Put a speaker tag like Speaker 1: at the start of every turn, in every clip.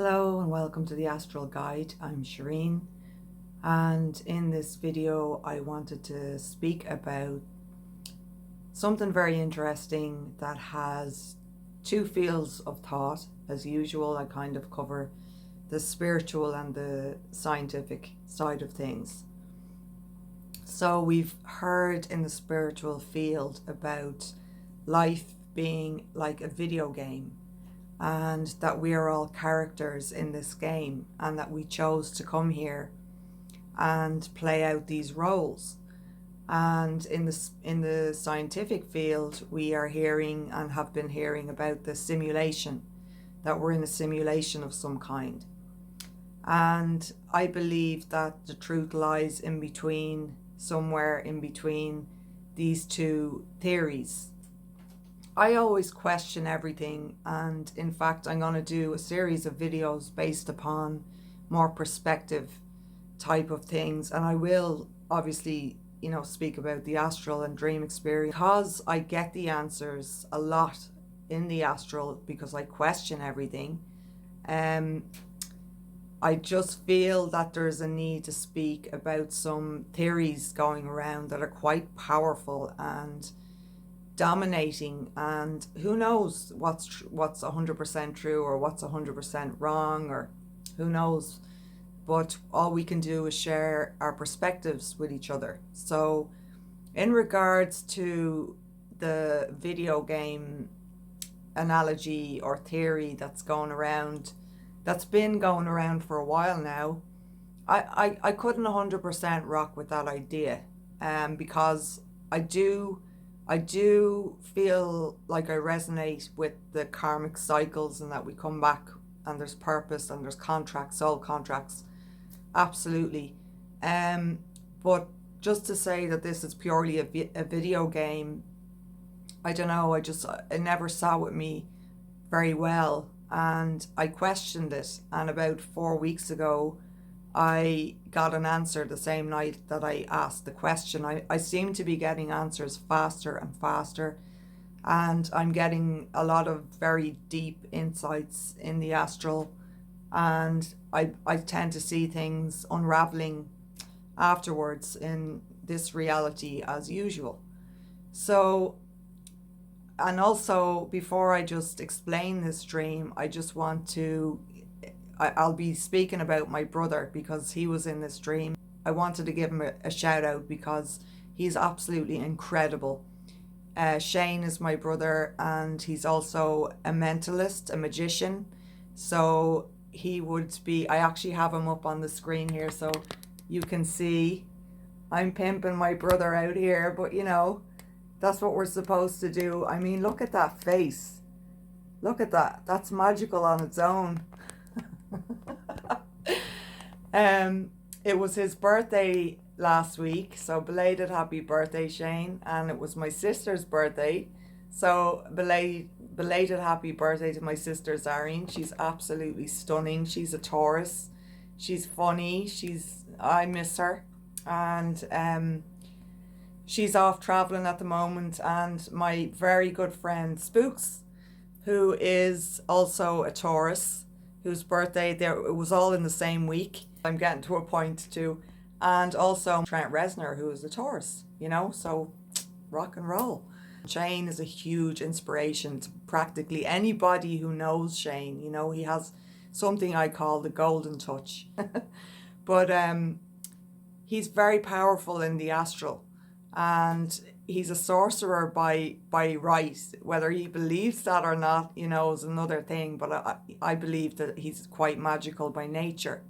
Speaker 1: Hello and welcome to the Astral Guide. I'm Shireen, and in this video I wanted to speak about something very interesting that has two fields of thought. As usual, I kind of cover the spiritual and the scientific side of things. So we've heard in the spiritual field about life being like a video game, and that we are all characters in this game, and that we chose to come here and play out these roles. And in the scientific field, we are hearing and have been hearing about the simulation, that we're in a simulation of some kind. And I believe that the truth lies in between, somewhere in between these two theories. I always question everything, and in fact I'm going to do a series of videos based upon more perspective type of things, and I will obviously speak about the astral and dream experience, because I get the answers a lot in the astral because I question everything. I just feel that there's a need to speak about some theories going around that are quite powerful and dominating, and who knows what's 100% true or what's 100% wrong, or who knows, but all we can do is share our perspectives with each other. So in regards to the video game analogy or theory that's been going around for a while now, I couldn't 100% rock with that idea, because I do feel like I resonate with the karmic cycles, and that we come back and there's purpose and there's contracts, soul contracts, absolutely. But just to say that this is purely a video game, I don't know, it never sat with me very well, and I questioned it. And about 4 weeks ago I got an answer the same night that I asked the question. I seem to be getting answers faster and faster, and I'm getting a lot of very deep insights in the astral, and I tend to see things unraveling afterwards in this reality as usual. So, and also, before I just explain this dream, I just want to I'll be speaking about my brother because he was in this dream. I wanted to give him a shout out because he's absolutely incredible. Shane is my brother, and he's also a mentalist, a magician. So he would be, I actually have him up on the screen here so you can see. I'm pimping my brother out here, but that's what we're supposed to do. I mean, look at that face. Look at that. That's magical on its own. It was his birthday last week, so belated happy birthday, Shane. And it was my sister's birthday, so belated happy birthday to my sister Zareen. She's absolutely stunning. She's a Taurus. She's funny. I miss her, and she's off traveling at the moment. And my very good friend Spooks, who is also a Taurus, whose birthday it was all in the same week. I'm getting to a point too. And also Trent Reznor, who is a Taurus, so rock and roll. Shane is a huge inspiration to practically anybody who knows Shane. He has something I call the golden touch. But he's very powerful in the astral, and he's a sorcerer by right. Whether he believes that or not, is another thing. But I believe that he's quite magical by nature,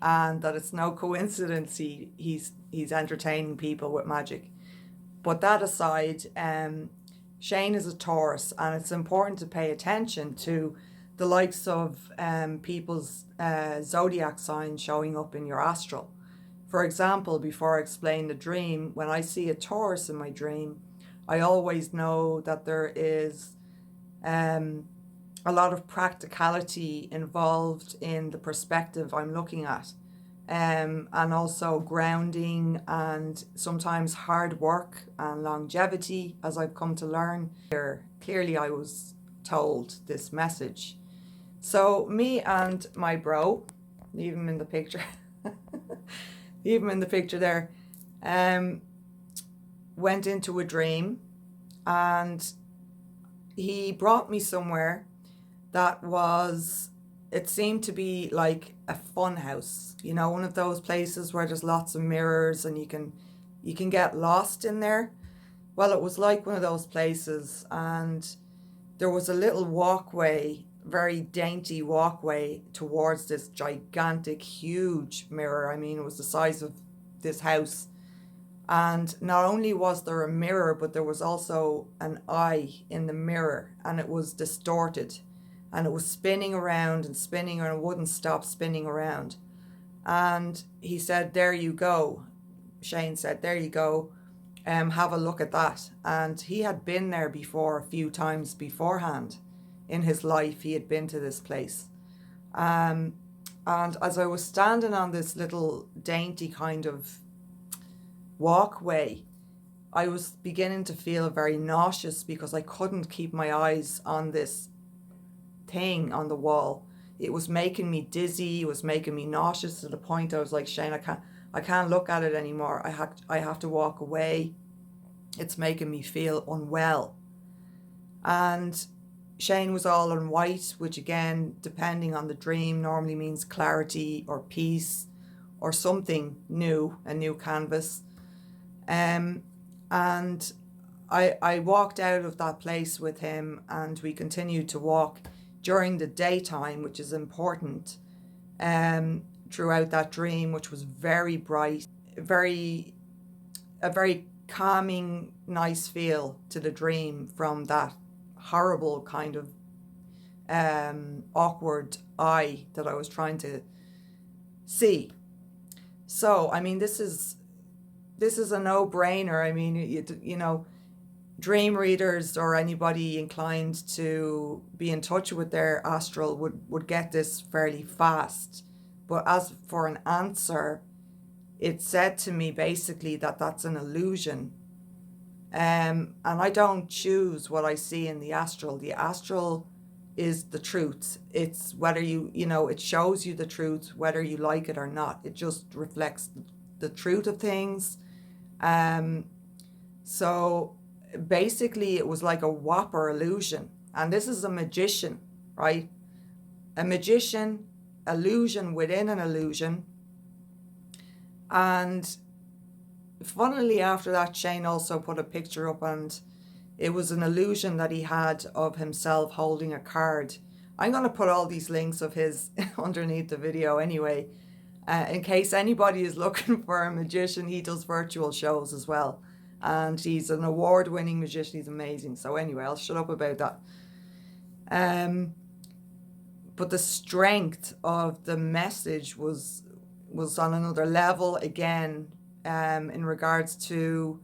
Speaker 1: and that it's no coincidence he's entertaining people with magic. But that aside, Shane is a Taurus, and it's important to pay attention to the likes of people's zodiac signs showing up in your astral. For example, before I explain the dream, when I see a Taurus in my dream, I always know that there is a lot of practicality involved in the perspective I'm looking at, and also grounding, and sometimes hard work and longevity, as I've come to learn. Clearly I was told this message. So me and my bro, leave him in the picture, leave him in the picture there, um, went into a dream, and he brought me somewhere that was, it seemed to be like a fun house, you know, one of those places where there's lots of mirrors and you can get lost in there. Well, it was like one of those places, and there was a little walkway, very dainty walkway towards this gigantic, huge mirror. I mean, it was the size of this house. And not only was there a mirror, but there was also an eye in the mirror, and it was distorted. And it was spinning around and spinning, and it wouldn't stop spinning around. And he said, "There you go." Shane said, "There you go. Have a look at that." And he had been there before a few times beforehand in his life. He had been to this place. Um, and as I was standing on this little dainty kind of walkway, I was beginning to feel very nauseous because I couldn't keep my eyes on this thing on the wall. It was making me dizzy. It was making me nauseous to the point I was like, "Shane, I can't look at it anymore. I have to walk away. It's making me feel unwell." And Shane was all in white, which again, depending on the dream, normally means clarity or peace or something new, a new canvas. And I walked out of that place with him, and we continued to walk during the daytime, which is important, throughout that dream, which was very bright, a very calming, nice feel to the dream from that horrible kind of awkward eye that I was trying to see. So, I mean, this is a no-brainer. I mean, you know, dream readers or anybody inclined to be in touch with their astral would get this fairly fast. But as for an answer, it said to me basically that that's an illusion. And I don't choose what I see in the astral. The astral is the truth. It's whether it shows you the truth, whether you like it or not. It just reflects the truth of things. So basically it was like a whopper illusion. And this is a magician, right? A magician, illusion within an illusion. And funnily, after that, Shane also put a picture up, and it was an illusion that he had of himself holding a card. I'm going to put all these links of his underneath the video anyway, in case anybody is looking for a magician. He does virtual shows as well, and he's an award-winning magician. He's amazing. So anyway, I'll shut up about that. But the strength of the message was on another level again, in regards to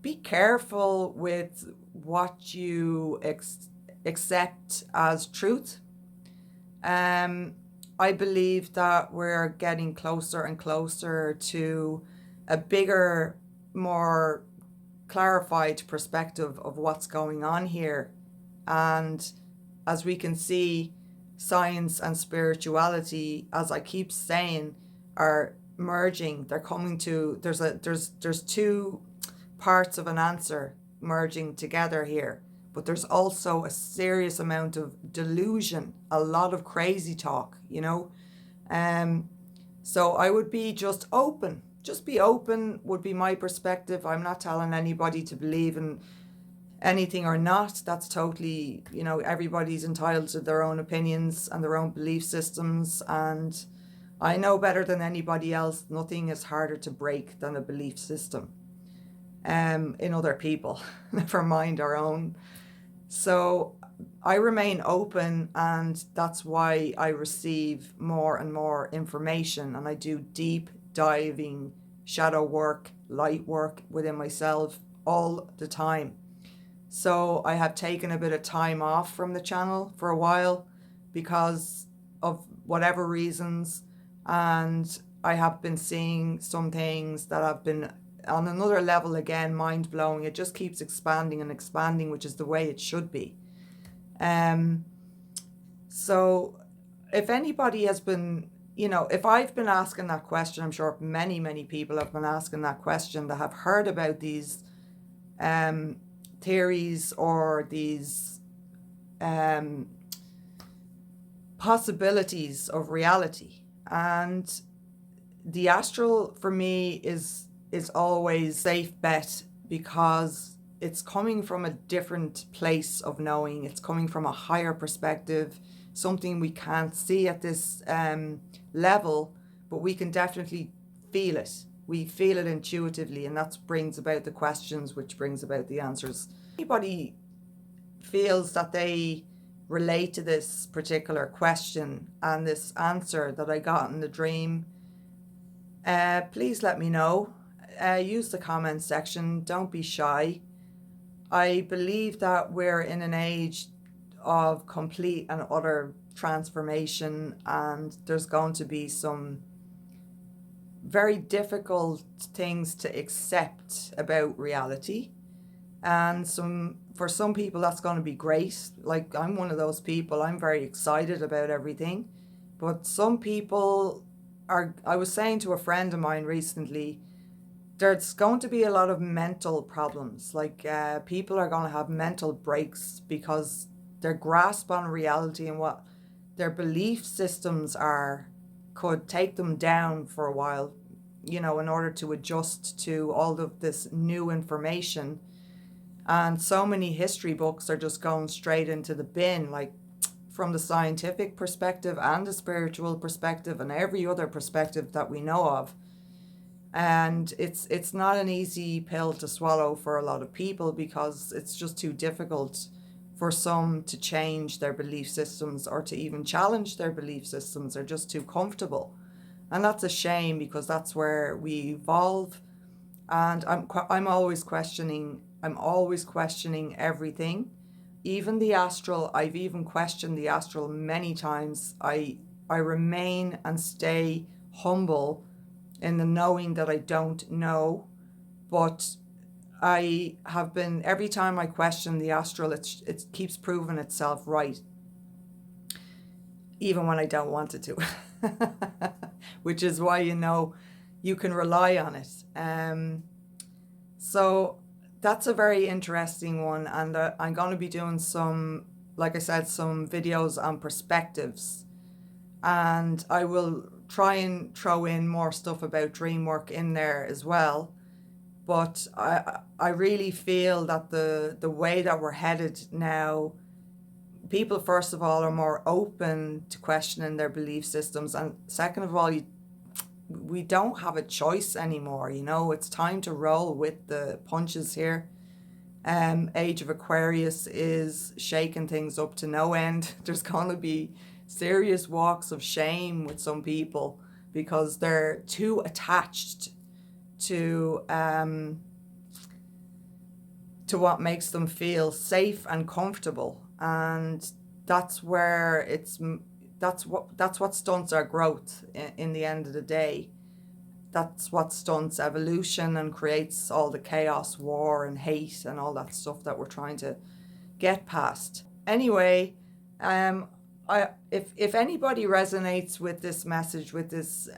Speaker 1: be careful with what you accept as truth. I believe that we're getting closer and closer to a bigger, more clarified perspective of what's going on here. And as we can see, science and spirituality, as I keep saying, are merging. They're coming to, there's two parts of an answer merging together here, but there's also a serious amount of delusion, a lot of crazy talk, so I would be just be open would be my perspective. I'm not telling anybody to believe in anything or not. That's totally, everybody's entitled to their own opinions and their own belief systems, and I know better than anybody else, nothing is harder to break than a belief system in other people, never mind our own. So I remain open, and that's why I receive more and more information, and I do deep diving shadow work, light work within myself all the time. So I have taken a bit of time off from the channel for a while because of whatever reasons, and I have been seeing some things that have been on another level again, mind-blowing. It just keeps expanding and expanding, which is the way it should be. So if anybody has been, if I've been asking that question, I'm sure many, many people have been asking that question that have heard about these theories or these um, possibilities of reality. And the astral for me is always safe bet, because it's coming from a different place of knowing. It's coming from a higher perspective, something we can't see at this level, but we can definitely feel it. We feel it intuitively, and that brings about the questions, which brings about the answers. Anybody feels that they relate to this particular question and this answer that I got in the dream, please let me know. Use the comment section. Don't be shy. I believe that we're in an age of complete and utter transformation, and there's going to be some very difficult things to accept about reality. And for some people that's going to be great. Like, I'm one of those people. I'm very excited about everything. But some people are, I was saying to a friend of mine recently, there's going to be a lot of mental problems. Like, people are going to have mental breaks because their grasp on reality and what their belief systems are could take them down for a while, in order to adjust to all of this new information. And so many history books are just going straight into the bin, like from the scientific perspective and the spiritual perspective and every other perspective that we know of. And it's not an easy pill to swallow for a lot of people, because it's just too difficult for some to change their belief systems or to even challenge their belief systems. They're just too comfortable. And that's a shame, because that's where we evolve. And I'm always questioning everything, even the astral. I've even questioned the astral many times. I remain and stay humble in the knowing that I don't know, but I have been, every time I question the astral, it keeps proving itself right, even when I don't want it to, which is why, you can rely on it. So that's a very interesting one, and I'm going to be doing some, like I said, some videos on perspectives, and I will try and throw in more stuff about dream work in there as well. But I really feel that the way that we're headed now, people first of all are more open to questioning their belief systems, and second of all, we don't have a choice anymore. It's time to roll with the punches here. Age of Aquarius is shaking things up to no end. There's going to be serious walks of shame with some people, because they're too attached to what makes them feel safe and comfortable, and that's where that's what stunts our growth in the end of the day. That's what stunts evolution and creates all the chaos, war and hate and all that stuff that we're trying to get past. Anyway, if anybody resonates with this message, with this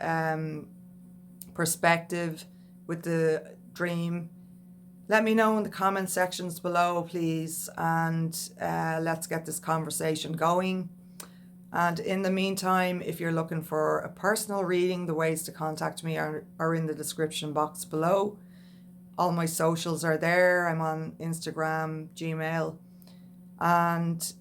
Speaker 1: perspective, with the dream, let me know in the comment sections below, please, and let's get this conversation going. And in the meantime, if you're looking for a personal reading, the ways to contact me are in the description box below. All my socials are there. I'm on Instagram, Gmail. And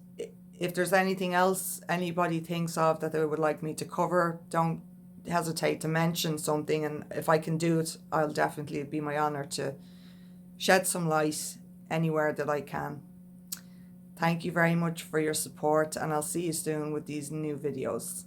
Speaker 1: if there's anything else anybody thinks of that they would like me to cover, don't hesitate to mention something. And if I can do it, I'll definitely, be my honor to shed some light anywhere that I can. Thank you very much for your support, and I'll see you soon with these new videos.